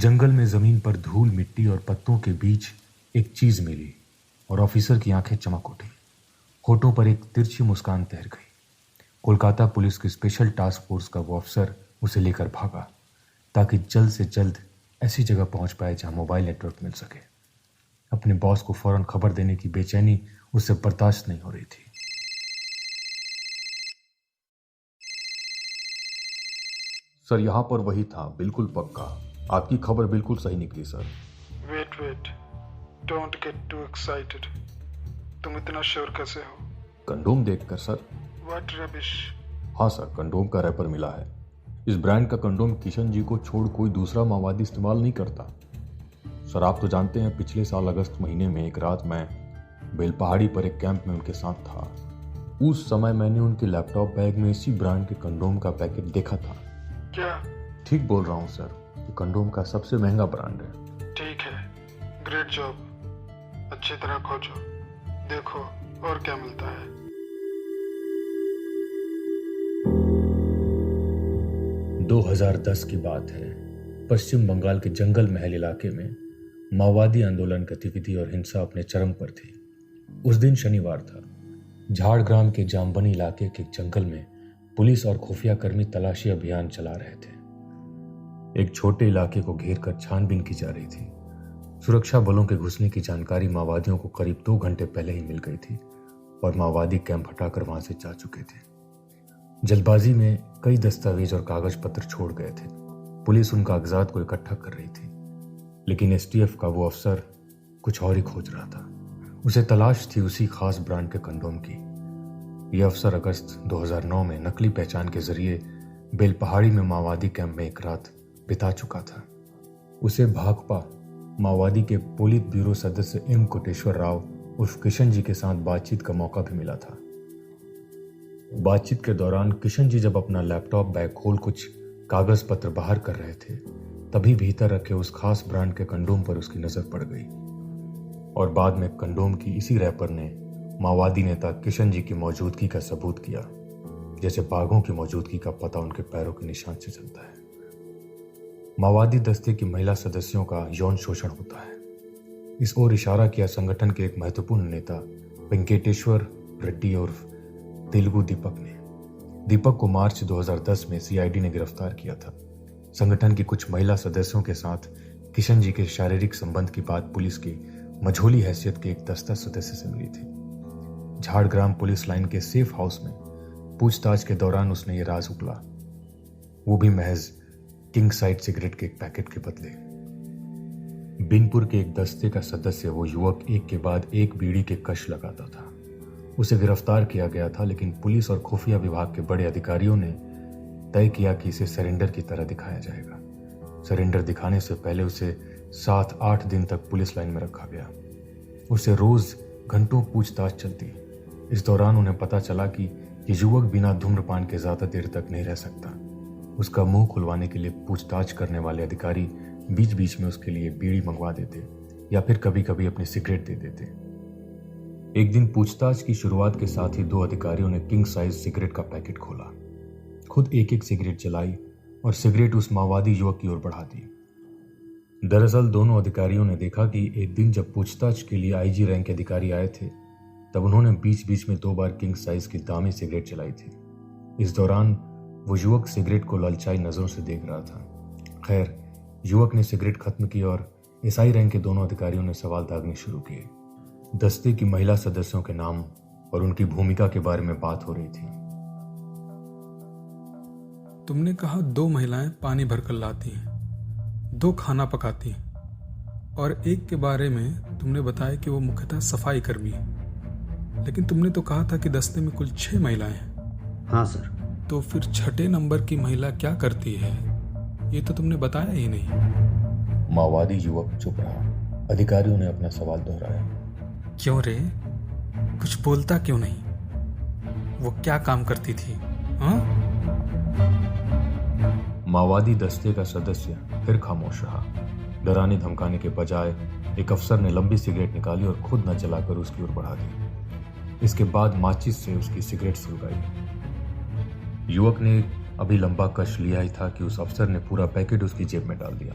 जंगल में जमीन पर धूल, मिट्टी और पत्तों के बीच एक चीज मिली और ऑफिसर की आंखें चमक उठी। होठों पर एक तिरछी मुस्कान तैर गई। कोलकाता पुलिस की स्पेशल टास्क फोर्स का वो अफसर उसे लेकर भागा ताकि जल्द से जल्द ऐसी जगह पहुंच पाए जहां मोबाइल नेटवर्क मिल सके। अपने बॉस को फौरन खबर देने की बेचैनी उससे बर्दाश्त नहीं हो रही थी। सर, यहाँ पर वही था, बिल्कुल पक्का। आपकी खबर बिल्कुल सही निकली sir. Wait, don't get too excited. तुम इतना श्योर कैसे हो? कंडोम देखकर सर। What rubbish. हाँ सर, कंडोम का रैपर मिला है। इस ब्रांड का कंडोम किशन जी को छोड़ कोई दूसरा माओवादी इस्तेमाल नहीं करता। सर, आप तो जानते हैं, पिछले साल अगस्त महीने में एक रात मैं बेलपहाड़ी पर एक कैंप में उनके साथ था। उस समय मैंने उनके लैपटॉप बैग में इसी ब्रांड के कंडोम का पैकेट देखा था। क्या? ठीक बोल रहा हूँ सर, ये कंडोम का सबसे महंगा ब्रांड है। ठीक है, ग्रेट जॉब। अच्छी तरह खोजो, देखो और क्या मिलता है। दो 2010 की बात है। पश्चिम बंगाल के जंगल महल इलाके में माओवादी आंदोलन, गतिविधि और हिंसा अपने चरम पर थी। उस दिन शनिवार था। झाड़ग्राम के जामबनी इलाके के जंगल में पुलिस और खुफिया कर्मी तलाशी अभियान चला रहे थे। एक छोटे इलाके को घेर कर छानबीन की जा रही थी। सुरक्षा बलों के घुसने की जानकारी माओवादियों को करीब 2 घंटे पहले ही मिल गई थी और माओवादी कैंप हटाकर वहां से जा चुके थे। जल्दबाजी में कई दस्तावेज और कागज पत्र छोड़ गए थे। पुलिस उन कागजात को इकट्ठा कर रही थी, लेकिन एसटीएफ का वो अफसर कुछ और ही खोज रहा था। उसे तलाश थी उसी खास ब्रांड के कंडोम की। यह अफसर अगस्त 2009 में नकली पहचान के जरिए बेलपहाड़ी में माओवादी कैंप में एक रात बिता चुका था। उसे भाकपा माओवादी के पोलित ब्यूरो सदस्य एम कोटेश्वर राव उर्फ किशन जी के साथ बातचीत का मौका भी मिला था। बातचीत के दौरान किशन जी जब अपना लैपटॉप बैग खोल कुछ कागज पत्र बाहर कर रहे थे, तभी भीतर रखे उस खास ब्रांड के कंडोम पर उसकी नजर पड़ गई और बाद में कंडोम की इसी रैपर ने माओवादी नेता किशन जी की मौजूदगी का सबूत किया, जैसे बाघों की मौजूदगी का पता उनके पैरों के निशान से चलता है। माओवादी दस्ते की महिला सदस्यों का यौन शोषण होता है। इस ओर इशारा किया संगठन के एक महत्वपूर्ण नेता वेंकटेश्वर रेड्डी और तेलुगु दीपक ने। दीपक को मार्च 2010 में सीआईडी ने गिरफ्तार किया था। संगठन की कुछ महिला सदस्यों के साथ किशन जी के शारीरिक संबंध की बात पुलिस की मझोली हैसियत के एक दस्ता सदस्य से मिली थी। झाड़ग्राम पुलिस लाइन के सेफ हाउस में पूछताछ के दौरान उसने ये राज उगला, वो भी महज किंग साइड सिगरेट के एक पैकेट के बदले। बिनपुर के एक दस्ते का सदस्य वो युवक एक के बाद एक बीड़ी के कश लगाता था। उसे गिरफ्तार किया गया था, लेकिन पुलिस और खुफिया विभाग के बड़े अधिकारियों ने तय किया कि इसे सरेंडर की तरह दिखाया जाएगा। सरेंडर दिखाने से पहले उसे 7-8 दिन तक पुलिस लाइन में रखा गया। उससे रोज घंटों पूछताछ चलती। इस दौरान उन्हें पता चला कि ये युवक बिना धूम्रपान के ज्यादा देर तक नहीं रह सकता। उसका मुंह खुलवाने के लिए पूछताछ करने वाले अधिकारी बीच बीच में उसके लिए बीड़ी मंगवा देते या फिर कभी कभी अपनी सिगरेट दे देते। एक दिन पूछताछ की शुरुआत के साथ ही 2 अधिकारियों ने किंग साइज सिगरेट का पैकेट खोला, खुद एक सिगरेट जलाई और सिगरेट उस माओवादी युवक की ओर बढ़ा दी। दरअसल दोनों अधिकारियों ने देखा कि एक दिन जब पूछताछ के लिए आईजी रैंक के अधिकारी आए थे, तब उन्होंने बीच बीच में 2 बार किंग साइज की दामी सिगरेट जलाई थी। इस दौरान वो युवक सिगरेट को ललचाई नजरों से देख रहा था। खैर, युवक ने सिगरेट खत्म की और एसआई रैंक के दोनों अधिकारियों ने सवाल दागने शुरू किए। दस्ते की महिला सदस्यों के नाम और उनकी भूमिका के बारे में बात हो रही थी। तुमने कहा 2 महिलाएं पानी भरकर लाती हैं, 2 खाना पकाती हैं और एक के बारे में तुमने बताया कि वो मुख्यतः सफाई कर्मी है। लेकिन तुमने तो कहा था कि दस्ते में कुल 6 महिलाएं हैं। हाँ सर। तो फिर 6ठे नंबर की महिला क्या करती है, ये तो तुमने बताया ही नहीं। माओवादी युवक चुप रहा। अधिकारियों ने अपना सवाल दोहराया। क्यों रे, कुछ बोलता क्यों नहीं? वो क्या काम करती थी? हाँ? माओवादी दस्ते का सदस्य फिर खामोश रहा। डराने धमकाने के बजाय एक अफसर ने लंबी सिगरेट निकाली और खुद न जलाकर उसकी ओर बढ़ा दी। इसके बाद माचिस से उसकी सिगरेट सुलगाई। युवक ने अभी लंबा कश लिया ही था कि उस अफसर ने पूरा पैकेट उसकी जेब में डाल दिया।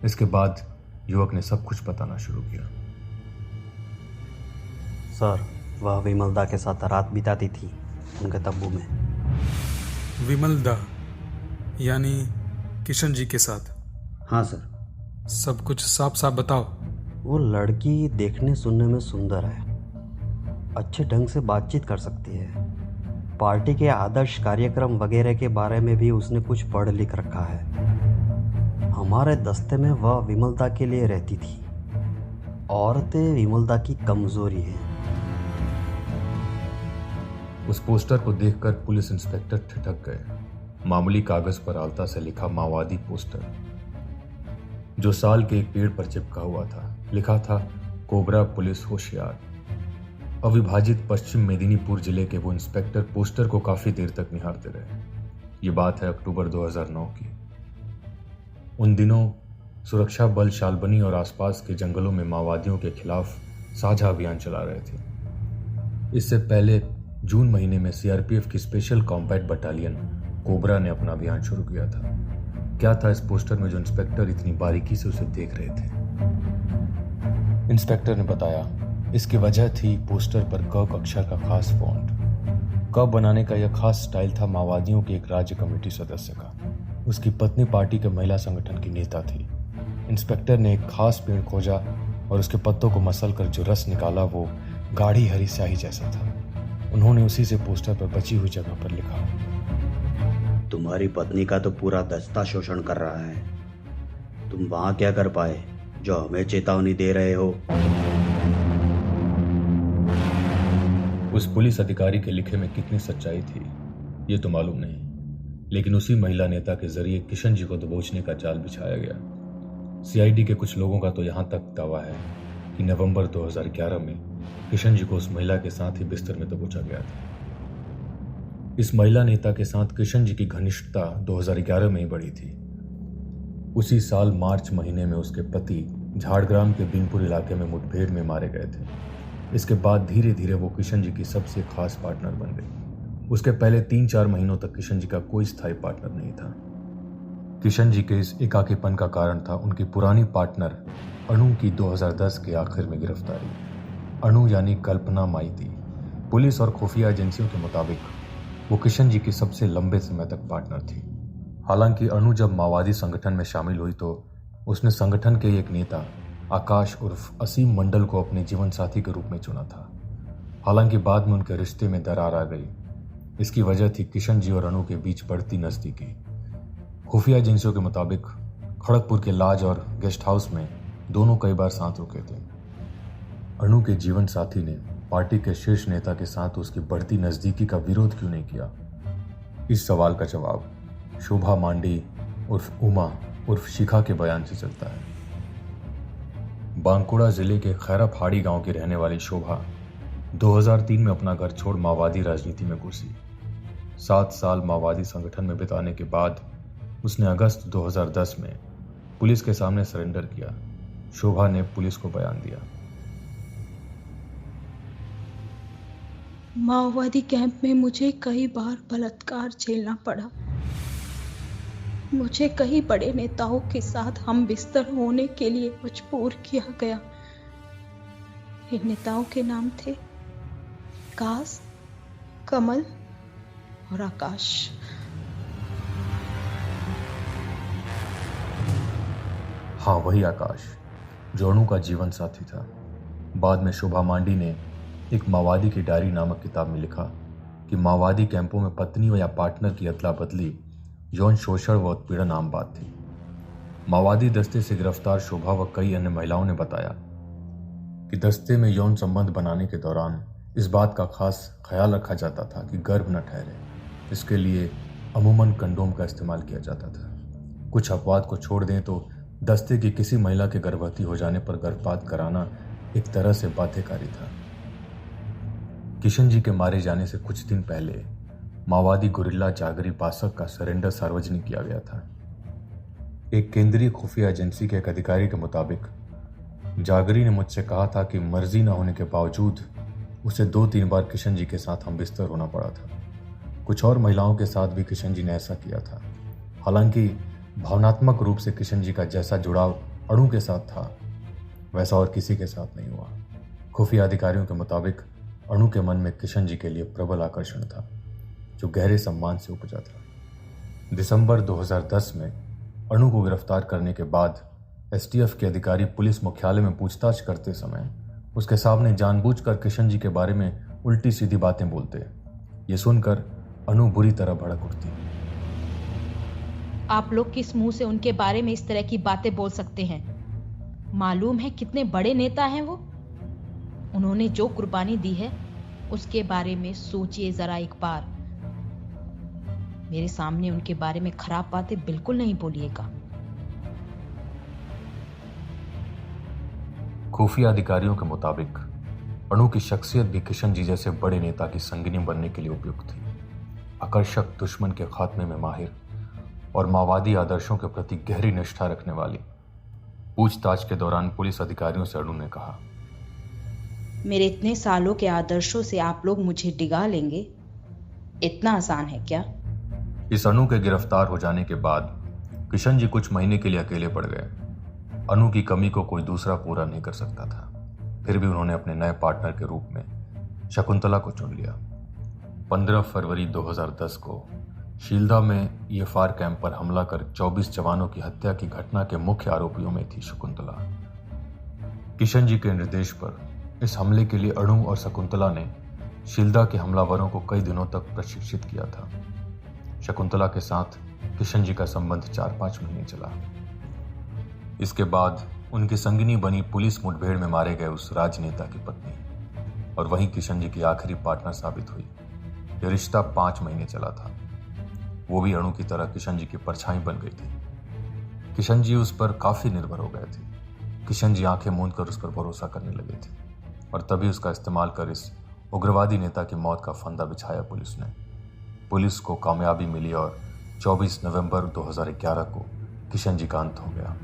इसके बाद युवक ने सब कुछ बताना शुरू किया। सर, वह विमलदा के साथ रात बिताती थी उनके तब्बू में। विमलदा यानी किशन जी के साथ? हाँ सर। सब कुछ साफ साफ बताओ। वो लड़की देखने सुनने में सुंदर है, अच्छे ढंग से बातचीत कर सकती है, पार्टी के आदर्श कार्यक्रम वगैरह के बारे में भी उसने कुछ पढ़ लिख रखा है। हमारे दस्ते में वह विमलदा के लिए रहती थी। औरतें विमलदा की कमजोरी है। उस पोस्टर को देखकर पुलिस इंस्पेक्टर ठिठक गए। मामूली कागज पर आलता से लिखा माओवादी पोस्टर, जो साल के एक पेड़ पर चिपका हुआ था। लिखा था, कोबरा पुलिस होशियार। अविभाजित पश्चिम मेदिनीपुर जिले के वो इंस्पेक्टर पोस्टर को काफी देर तक निहारते रहे। ये बात है अक्टूबर 2009 की। उन दिनों सुरक्षा बल शालबनी और आसपास के जंगलों में माओवादियों के खिलाफ साझा अभियान चला रहे थे। इससे पहले जून महीने में सीआरपीएफ की स्पेशल कॉम्बैट बटालियन कोबरा ने अपना अभियान शुरू किया था। क्या था इस पोस्टर में जो इंस्पेक्टर इतनी बारीकी से उसे देख रहे थे? इंस्पेक्टर ने बताया, इसकी वजह थी पोस्टर पर क अक्षर का खास फॉन्ट। क बनाने का यह खास स्टाइल था माओवादियों की एक राज्य कमेटी सदस्य का। उसकी पत्नी पार्टी के महिला संगठन की नेता थी। इंस्पेक्टर ने एक खास पेड़ खोजा और उसके पत्तों को मसल कर जो रस निकाला वो गाढ़ी हरी स्याही जैसा था। उन्होंने उसी से पोस्टर पर बची हुई जगह पर लिखा, तुम्हारी पत्नी का तो पूरा दस्ता शोषण कर रहा है। तुम वहां क्या कर पाए जो हमें चेतावनी दे रहे हो? उस पुलिस अधिकारी के लिखे में कितनी सच्चाई थी ये तो मालूम नहीं, लेकिन उसी महिला नेता के जरिए किशन जी को दबोचने का जाल बिछाया गया। सीआईडी के कुछ लोगों का तो यहां तक दावा है कि नवंबर 2011 में किशन जी को उस महिला के साथ ही बिस्तर में दबोचा गया था। इस महिला नेता के साथ किशन जी की घनिष्ठता 2011 में ही बढ़ी थी। उसी साल मार्च महीने में उसके पति झाड़ग्राम के बिनपुर इलाके में मुठभेड़ में मारे गए थे। इसके बाद धीरे धीरे वो किशन जी की सबसे खास पार्टनर बन गई। उसके पहले 3-4 महीनों तक किशन जी का कोई स्थायी पार्टनर नहीं था। किशन जी के इस एकाकीपन का कारण था उनकी पुरानी पार्टनर अनु की 2010 के आखिर में गिरफ्तारी। अनु यानी कल्पना माइती। पुलिस और खुफिया एजेंसियों के मुताबिक वो किशन जी की सबसे लंबे समय तक पार्टनर थी। हालांकि अनु जब माओवादी संगठन में शामिल हुई तो उसने संगठन के एक नेता आकाश उर्फ असीम मंडल को अपने जीवन साथी के रूप में चुना था। हालांकि बाद में उनके रिश्ते में दरार आ गई। इसकी वजह थी किशन जी और अनु के बीच बढ़ती नजदीकी। खुफिया एजेंसियों के मुताबिक खड़गपुर के लाज और गेस्ट हाउस में दोनों कई बार साथ रुके थे। अनु के जीवन साथी ने पार्टी के शीर्ष नेता के साथ उसकी बढ़ती नजदीकी का विरोध क्यों नहीं किया? इस सवाल का जवाब शोभा मांडी उर्फ उमा उर्फ शिखा के बयान से चलता है। बांकुड़ा जिले के खैरा पहाड़ी गांव की रहने वाली शोभा 2003 में अपना घर छोड़ माओवादी राजनीति में घुसी। 7 साल माओवादी संगठन में बिताने के बाद उसने अगस्त 2010 में पुलिस के सामने सरेंडर किया। शोभा ने पुलिस को बयान दिया, माओवादी कैंप में मुझे कई बार बलात्कार झेलना पड़ा। मुझे कई बड़े नेताओं के साथ हम बिस्तर होने के लिए मजबूर किया गया। इन नेताओं के नाम थे कास, कमल और आकाश। हाँ, वही आकाश जो अनु का जीवन साथी था। बाद में शोभा मांडी ने एक माओवादी की डायरी नामक किताब में लिखा कि माओवादी कैंपों में पत्नी या पार्टनर की अदला बदली, यौन शोषण व उत्पीड़न आम बात थी। माओवादी दस्ते से गिरफ्तार शोभा व कई अन्य महिलाओं ने बताया कि दस्ते में यौन संबंध बनाने के दौरान इस बात का खास ख्याल रखा जाता था कि गर्भ न ठहरे। इसके लिए अमूमन कंडोम का इस्तेमाल किया जाता था। कुछ अपवाद को छोड़ दें तो दस्ते की किसी महिला के गर्भवती हो जाने पर गर्भपात कराना एक तरह से बाध्यकारी था। किशन जी के मारे जाने से कुछ दिन पहले माओवादी गुरिल्ला जागरी पासक का सरेंडर सार्वजनिक किया गया था। एक केंद्रीय खुफिया एजेंसी के एक अधिकारी के मुताबिक जागरी ने मुझसे कहा था कि मर्जी न होने के बावजूद उसे 2-3 बार किशन जी के साथ हम बिस्तर होना पड़ा था। कुछ और महिलाओं के साथ भी किशन जी ने ऐसा किया था। हालांकि भावनात्मक रूप से किशन जी का जैसा जुड़ाव अणु के साथ था वैसा और किसी के साथ नहीं हुआ। खुफिया अधिकारियों के मुताबिक अणु के मन में किशन जी के लिए प्रबल आकर्षण था, जो गहरे सम्मान से उपजा था। दिसंबर 2010 में अणु को गिरफ्तार करने के बाद एसटीएफ के अधिकारी पुलिस मुख्यालय में पूछताछ करते समय उसके सामने जानबूझकर किशन जी के बारे में उल्टी सीधी बातें बोलते। ये सुनकर अणु बुरी तरह भड़क उठती। आप लोग किस मुंह से उनके बारे में इस तरह की बातें बोल सकते हैं? मालूम है कितने बड़े नेता हैं वो? उन्होंने जो कुर्बानी दी है उसके बारे में सोचिए जरा एक बार। मेरे सामने उनके बारे में खराब बातें बिल्कुल नहीं बोलिएगा। खुफिया अधिकारियों के मुताबिक अणु की शख्सियत भी किशन जी जैसे बड़े नेता की संगिनी बनने के लिए उपयुक्त थी। आकर्षक, दुश्मन के खात्मे में माहिर और माओवादी आदर्शों के प्रति गहरी निष्ठा रखने वाली। पूछताछ के दौरान पुलिस अधिकारियों से अणु ने कहा, मेरे इतने सालों के आदर्शों से आप लोग मुझे डिगा लेंगे? इतना आसान है क्या? इस अणु के गिरफ्तार हो जाने के बाद किशन जी कुछ महीने के लिए अकेले पड़ गए। अणु की कमी को कोई दूसरा पूरा नहीं कर सकता था। फिर भी उन्होंने अपने नए पार्टनर के रूप में शकुंतला को चुन लिया। 15 फरवरी 2010 को शीलदा में ईएफआर कैंप पर हमला कर 24 जवानों की हत्या की घटना के मुख्य आरोपियों में थी शकुंतला। किशन जी के निर्देश पर इस हमले के लिए अणु और शकुंतला ने शीलदा के हमलावरों को कई दिनों तक प्रशिक्षित किया था। शकुंतला के साथ किशन जी का संबंध 4-5 महीने चला। इसके बाद उनकी संगिनी बनी पुलिस मुठभेड़ में मारे गए उस राजनेता की पत्नी, और वहीं किशन जी की आखिरी पार्टनर साबित हुई। यह रिश्ता 5 महीने चला था। वो भी अणु की तरह किशन जी की परछाई बन गई थी। किशन जी उस पर काफी निर्भर हो गए थे। किशन जी आंखें मूंद कर उस पर भरोसा करने लगे थे, और तभी उसका इस्तेमाल कर इस उग्रवादी नेता की मौत का फंदा बिछाया पुलिस ने। पुलिस को कामयाबी मिली और 24 नवंबर 2011 को किशन जी का अंत हो गया।